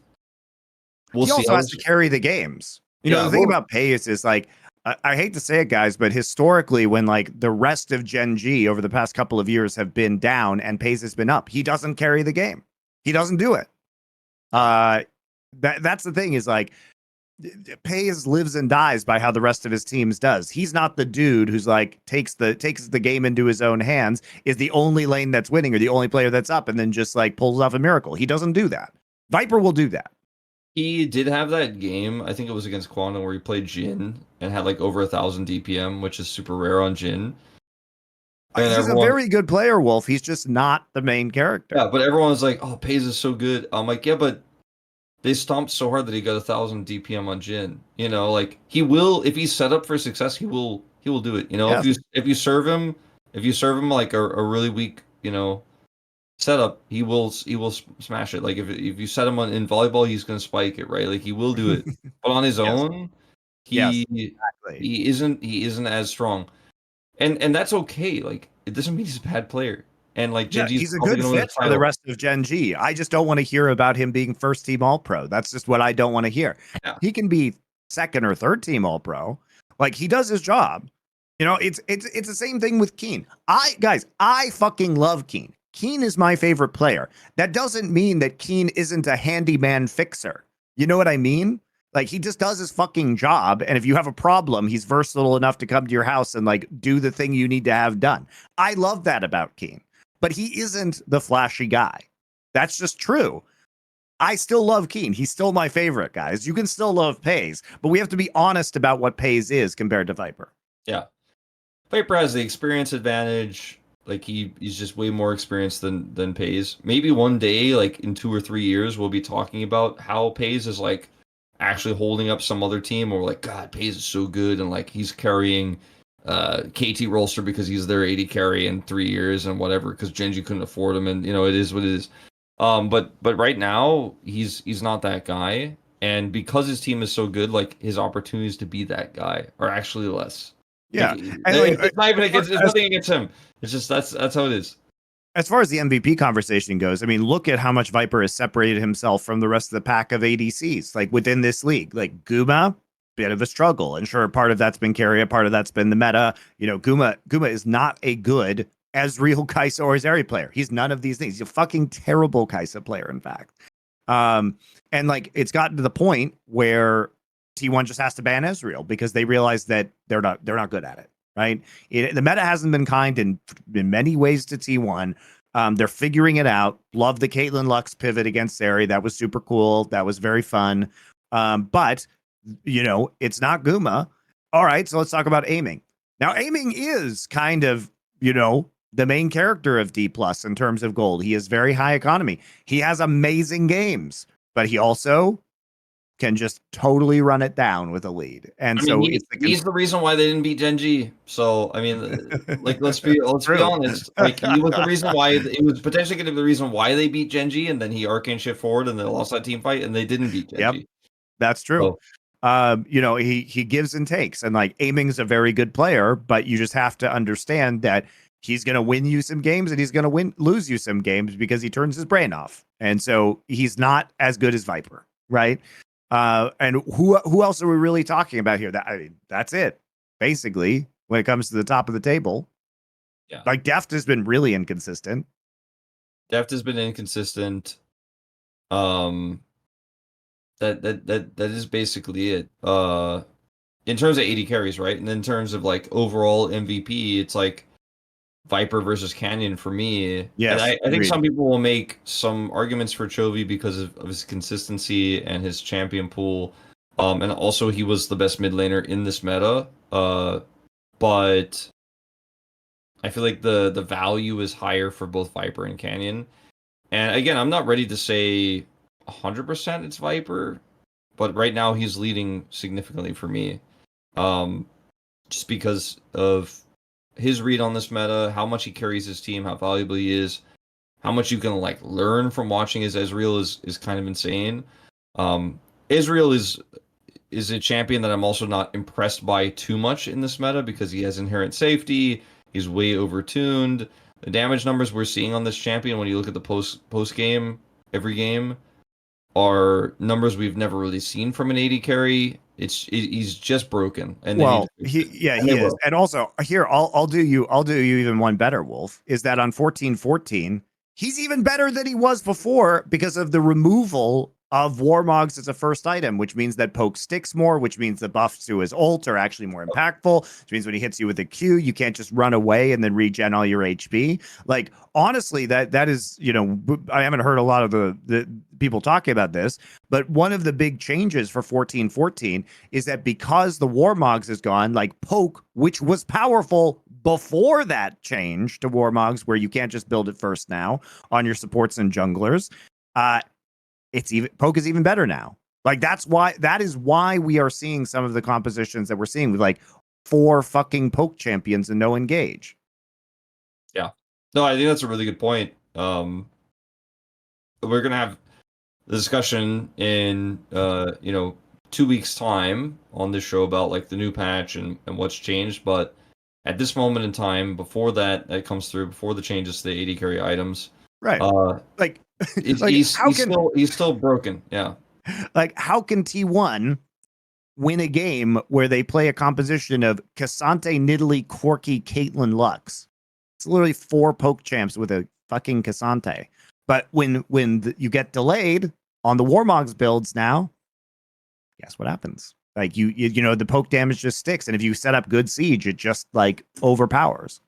he also has to carry the games. The thing about Pays is, like, I hate to say it, guys, but historically, when like the rest of Gen.G over the past couple of years have been down and Pays has been up, he doesn't carry the game. He doesn't do it. That's the thing, is like, Pays lives and dies by how the rest of his teams does. He's not the dude who's like takes the game into his own hands, is the only lane that's winning or the only player that's up, and then just like pulls off a miracle. He doesn't do that. Viper will do that. He did have that game, I think it was against Quantum, where he played Jhin and had like over 1,000 DPM, which is super rare on Jhin. He's a very good player, Wolf. He's just not the main character. Yeah, but everyone's like, "Oh, Pays is so good." I'm like, yeah, but they stomped so hard that he got 1,000 DPM on Jhin. Like, he will, if he's set up for success, he will do it. If you serve him like a really weak setup, he will smash it. Like, if you set him in volleyball, he's gonna spike it, right? Like, he will do it. But on his own, he isn't as strong, and that's okay. Like, it doesn't mean he's a bad player. And like, he's a good fit for the rest of Gen.G. I just don't want to hear about him being first team All Pro. That's just what I don't want to hear. Yeah. He can be second or third team All Pro. Like, he does his job. You know, it's the same thing with Keen. I fucking love Keen. Keen is my favorite player. That doesn't mean that Keen isn't a handyman fixer. You know what I mean? Like, he just does his fucking job, and if you have a problem, he's versatile enough to come to your house and like do the thing you need to have done. I love that about Keen, but he isn't the flashy guy. That's just true. I still love Keen. He's still my favorite, guys. You can still love Pays, but we have to be honest about what Pays is compared to Viper. Yeah. Viper has the experience advantage. Like he's just way more experienced than Pays. Maybe one day, like in 2 or 3 years, we'll be talking about how Pays is like actually holding up some other team, or like, God, Pays is so good, and like he's carrying KT Rolster because he's their AD carry in 3 years and whatever, because Gen.G couldn't afford him, and it is what it is. But right now he's not that guy, and because his team is so good, like his opportunities to be that guy are actually less. Yeah, Like, and like, it's not even against. It's nothing against him. It's just that's how it is. As far as the MVP conversation goes, I mean, look at how much Viper has separated himself from the rest of the pack of ADCs, like within this league. Like Guma, bit of a struggle, and sure, part of that's been carry, part of that's been the meta. Guma is not a good Ezreal, Kai'Sa, or Zeri player. He's none of these things. He's a fucking terrible Kai'Sa player, in fact. And like it's gotten to the point where T1 just has to ban Ezreal because they realize that they're not good at it. Right. The meta hasn't been kind in many ways to T1. They're figuring it out. Love the Caitlyn Lux pivot against Zeri. That was super cool. That was very fun. But it's not Guma. All right. So let's talk about aiming. Now, aiming is kind of, the main character of Dplus in terms of gold. He is very high economy. He has amazing games, but he also can just totally run it down with a lead. And he's the reason why they didn't beat Gen.G. So I mean, like let's be honest. Like he was the reason why it was potentially going to be the reason why they beat Gen.G, and then he arcane shift forward and they lost that team fight and they didn't beat Gen.G. Yep, that's true. So, he gives and takes, and like aiming's a very good player, but you just have to understand that he's going to win you some games and he's going to lose you some games because he turns his brain off. And so he's not as good as Viper, right? And who else are we really talking about here? That's it, basically, when it comes to the top of the table. Yeah. Like Deft has been really inconsistent. That is basically it. In terms of 80 carries, right? And in terms of like overall MVP, it's like Viper versus Canyon for me. Yes, and I think some people will make some arguments for Chovy because of his consistency and his champion pool. And also he was the best mid laner in this meta. But I feel like the value is higher for both Viper and Canyon. And again, I'm not ready to say 100% it's Viper, but right now he's leading significantly for me. Just because of his read on this meta, how much he carries his team, how valuable he is, how much you can like learn from watching his Ezreal is kind of insane. Ezreal is a champion that I'm also not impressed by too much in this meta because he has inherent safety. He's way overtuned. The damage numbers we're seeing on this champion, when you look at the post game, every game, are numbers we've never really seen from an AD carry. He's just broken. And he is. And also here, I'll do you even one better, Wolf, is that on 14-14, he's even better than he was before because of the removal of Warmogs as a first item, which means that poke sticks more, which means the buffs to his ult are actually more impactful, which means when he hits you with a Q, you can't just run away and then regen all your HP. Like, honestly, that is, I haven't heard a lot of the people talking about this, but one of the big changes for 14-14 is that because the Warmogs is gone, like poke, which was powerful before that change to Warmogs, where you can't just build it first now on your supports and junglers, poke is even better now. Like that is why we are seeing some of the compositions that we're seeing with like 4 fucking poke champions and no engage. Yeah. No, I think that's a really good point. We're gonna have the discussion in 2 weeks time on this show about like the new patch and what's changed, but at this moment in time, before that comes through, before the changes to the AD carry items, right? Like he's still broken. Yeah. Like, how can T1 win a game where they play a composition of Cassante, Nidalee, Corki, Caitlyn, Lux. It's literally 4 poke champs with a fucking Cassante. But when you get delayed on the Warmogs builds now, guess what happens? Like you know, the poke damage just sticks, and if you set up good siege, it just like overpowers.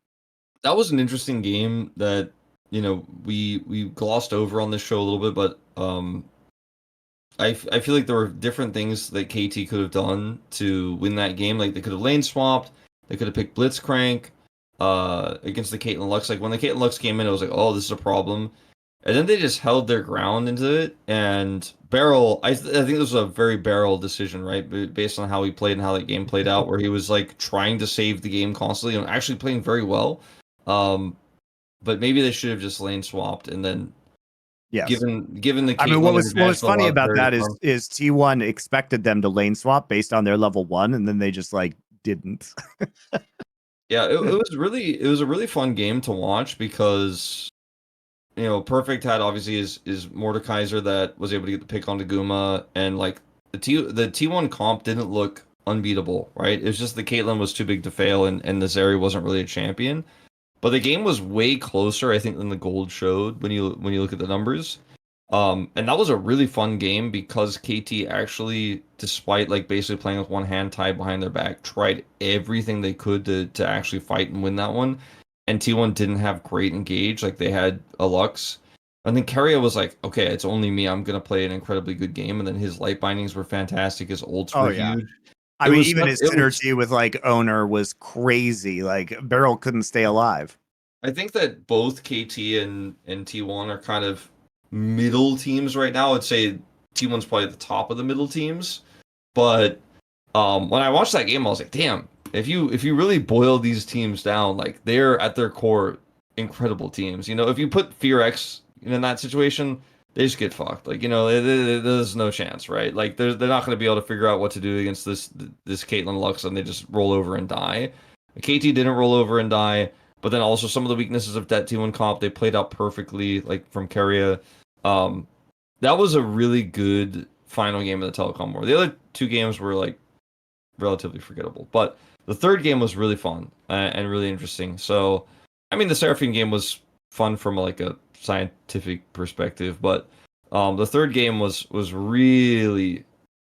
That was an interesting game that, you know, we glossed over on this show a little bit, but I feel like there were different things that KT could have done to win that game. Like they could have lane swapped, they could have picked Blitzcrank against the Caitlyn Lux. Like when the Caitlyn Lux came in, it was like, oh, this is a problem. And then they just held their ground into it. And Barrel, I think this was a very Barrel decision, right? Based on how he played and how that game played out, where he was like trying to save the game constantly and actually playing very well. But maybe they should have just lane swapped and then Yes. given the Caitlyn, I mean, what was funny about that is T1 expected them to lane swap based on their level 1, and then they just like didn't. Yeah, it was a really fun game to watch because, you know, Perfect had obviously is Mordekaiser that was able to get the pick onto Guma, and like the T1 comp didn't look unbeatable, right? It was just the Caitlyn was too big to fail, and the Zeri wasn't really a champion. But the game was way closer, I think, than the gold showed when you look at the numbers. And that was a really fun game because KT actually, despite like basically playing with one hand tied behind their back, tried everything they could to actually fight and win that one. And T1 didn't have great engage, like they had a Lux. And then Keria was like, okay, it's only me. I'm gonna play an incredibly good game. And then his light bindings were fantastic. His ults were huge. I mean, even his synergy with like Owner was crazy. Like Beryl couldn't stay alive. I think that both KT and T1 are kind of middle teams right now. I'd say T1's probably at the top of the middle teams. But when I watched that game, I was like, damn, if you really boil these teams down, like they're at their core incredible teams. You know, if you put FearX in that situation, they just get fucked. Like, you know, there's no chance, right? Like they're not going to be able to figure out what to do against this Caitlyn Lux, and they just roll over and die. KT didn't roll over and die, but then also some of the weaknesses of that T1 comp they played out perfectly, like from Keria. That was a really good final game of the Telecom War. The other 2 games were like relatively forgettable, but the third game was really fun and really interesting. So, I mean, the Seraphine game was fun from like a scientific perspective, but the third game was really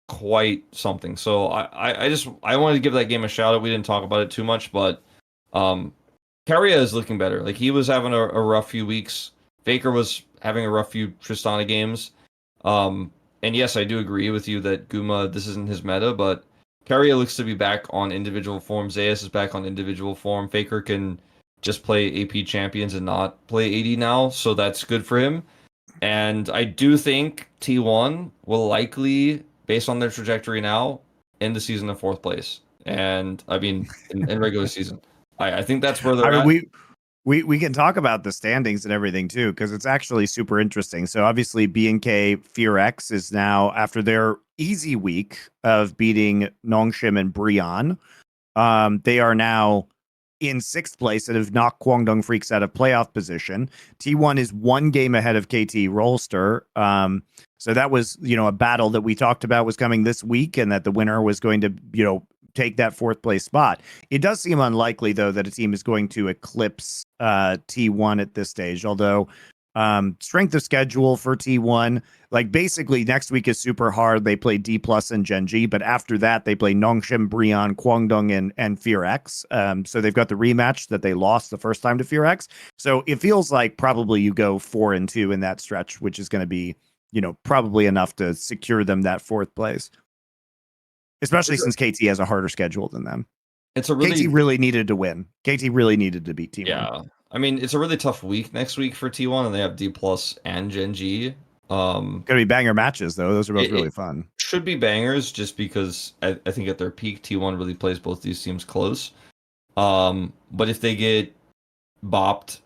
quite something. So I wanted to give that game a shout out. We didn't talk about it too much, but Keria is looking better. Like he was having a rough few weeks. Faker was having a rough few Tristana games. And yes, I do agree with you that Guma, this isn't his meta, but Keria looks to be back on individual form. Zayas is back on individual form. Faker can just play AP champions and not play AD now, so that's good for him. And I do think T1 will likely, based on their trajectory now, end the season in 4th place. And I mean, in regular season, I think that's where they're at. We can talk about the standings and everything too, because it's actually super interesting. So obviously B&K FearX is now, after their easy week of beating Nongshim and Brion, they are now in 6th place and have knocked Guangdong Freaks out of playoff position. T1 is 1 game ahead of KT Rolster. So that was, you know, a battle that we talked about was coming this week, and that the winner was going to, you know, take that 4th place spot. It does seem unlikely, though, that a team is going to eclipse T1 at this stage, although strength of schedule for T1, like basically next week is super hard. They play Dplus and Gen.G, but after that they play Nongshim, Brion, Guangdong, and FearX. So they've got the rematch that they lost the first time to FearX. So it feels like probably you go 4-2 in that stretch, which is going to be, you know, probably enough to secure them that 4th place. Especially since KT has a harder schedule than them. KT really needed to win. KT really needed to beat T1. Yeah. I mean, it's a really tough week next week for T1, and they have Dplus and Gen.G. Gonna be banger matches, though. Those are both really fun. Should be bangers, just because I think at their peak, T1 really plays both these teams close. But if they get bopped,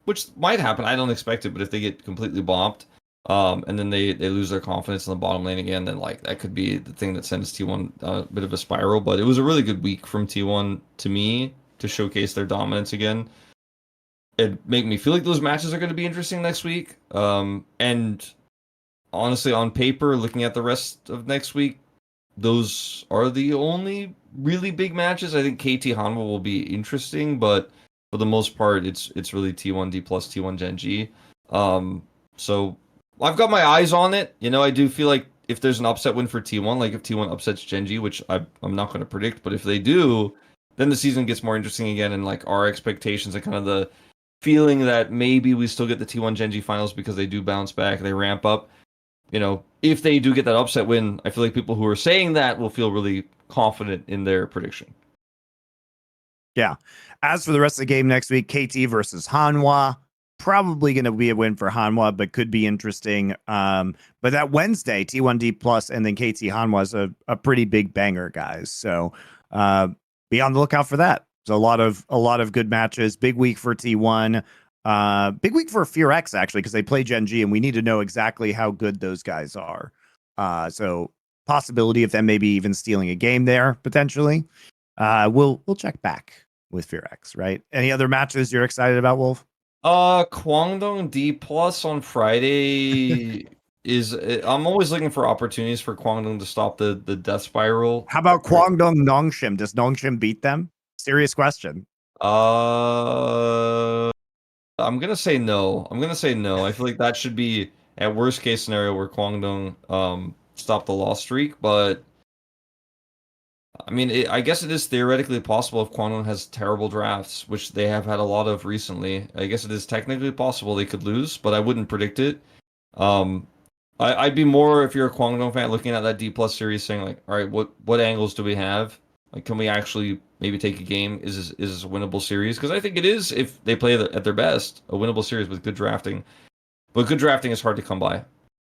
which might happen, I don't expect it, but if they get completely bopped, and then they lose their confidence in the bottom lane again, then like that could be the thing that sends T1 a bit of a spiral. But it was a really good week from T1 to me to showcase their dominance again. It made me feel like those matches are going to be interesting next week. And honestly, on paper, looking at the rest of next week, those are the only really big matches. I think KT Hanwha will be interesting, but for the most part, it's really T1 Dplus, T1 Gen.G. So I've got my eyes on it. You know, I do feel like if there's an upset win for T1, like if T1 upsets Gen.G, which I'm not going to predict, but if they do, then the season gets more interesting again, and like our expectations and kind of the feeling that maybe we still get the T1 Gen.G finals because they do bounce back, they ramp up. You know, if they do get that upset win, I feel like people who are saying that will feel really confident in their prediction. Yeah. As for the rest of the game next week, KT versus Hanwha. Probably going to be a win for Hanwha, but could be interesting. But that Wednesday, T1 Dplus and then KT Hanwha is a pretty big banger, guys. So be on the lookout for that. So a lot of good matches. Big week for T1. Big week for FearX, actually, because they play Gen.G, and we need to know exactly how good those guys are. So possibility of them maybe even stealing a game there, potentially. We'll check back with FearX, right? Any other matches you're excited about, Wolf? Kwangdong Dplus on Friday is. I'm always looking for opportunities for Kwangdong to stop the death spiral. How about Kwangdong Nongshim? Does Nongshim beat them? Serious question. I'm gonna say no. I'm gonna say no. I feel like that should be at worst case scenario where Kwangdong stop the loss streak, but I mean, I guess it is theoretically possible if Kwangdong has terrible drafts, which they have had a lot of recently. I guess it is technically possible they could lose, but I wouldn't predict it. Um, I'd be more, if you're a Kwangdong fan, looking at that Dplus series, saying like, all right, what angles do we have? Like, can we actually maybe take a game? Is this a winnable series? Because I think it is, if they play at their best, a winnable series with good drafting. But good drafting is hard to come by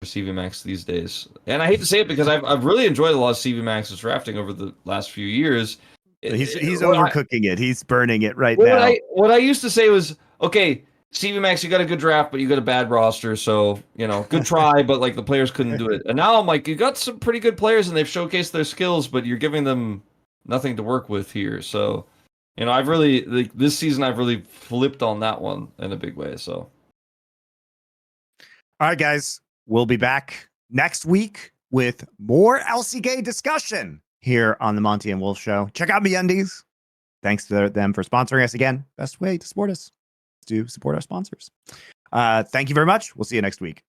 for CV Max these days. And I hate to say it because I've really enjoyed a lot of CV Max's drafting over the last few years. He's overcooking it. He's burning it right What now. what I used to say was, okay, CV Max, you got a good draft, but you got a bad roster, so you know, good try, but like the players couldn't do it. And now I'm like, you got some pretty good players, and they've showcased their skills, but you're giving them nothing to work with here. So, you know, I've really like this season, I've really flipped on that one in a big way. So, All right, guys, we'll be back next week with more LCK discussion here on the Monte and Wolf Show. Check out MeUndies. Thanks to them for sponsoring us again. Best way to support us is to support our sponsors. Thank you very much. We'll see you next week.